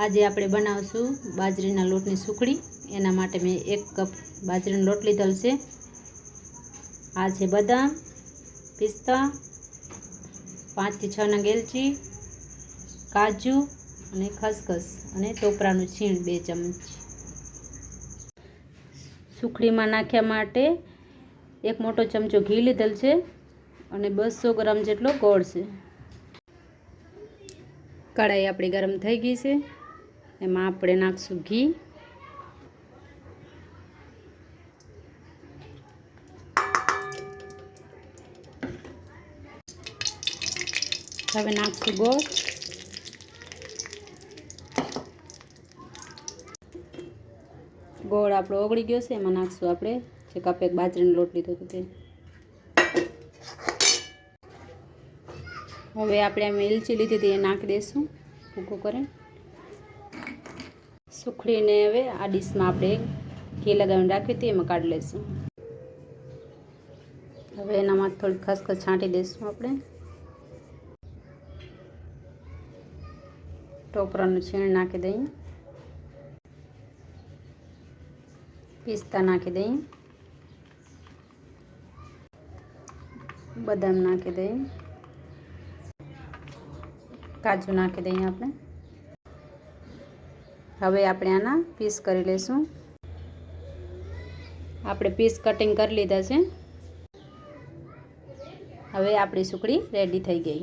આજે આપણે બનાવશું બાજરીના લોટની સુખડી। એના માટે મેં 1 કપ બાજરીનો લોટ લીધેલ છે। આ છે બદામ, પિસ્તા, 5 થી 6 નંગ એલચી, કાજુ અને ખસખસ અને ટોપરાનું છીણ 2 ચમચ। સુખડીમાં નાખ્યા માટે 1 મોટો ચમચો ઘી લીધેલ છે અને 200 ગ્રામ જેટલો ગોળ છે। કઢાઈ આપણી ગરમ થઈ ગઈ છે। એમાં આપણે નાખશું ઘી। હવે નાખશું ગોળ। ગોળ આપણો ઓગળી ગયો છે। એમાં નાખશું આપણે જે કપ 1 બાજરીનો લોટ લીધો હતો તે। હવે આપણે આમાં એલચી લીધી હતી એ નાખી દઈશું ભૂકો કરીને। સુખડીને હવે આ ડીશમાં આપણે ઘી લગાવીને રાખી હતી એમાં કાઢી લઈશું। હવે એનામાં થોડી ખસખસ છાંટી દઈશું આપણે। ટોપરાનું છીણ નાખી દઈએ, પિસ્તા નાખી દઈએ, બદામ નાખી દઈએ, કાજુ નાખી દઈએ આપણે। હવે આપણે આના પીસ કરી લઈશું। આપણે પીસ કટિંગ કરી લીધા છે। હવે આપણી સુખડી રેડી થઈ ગઈ।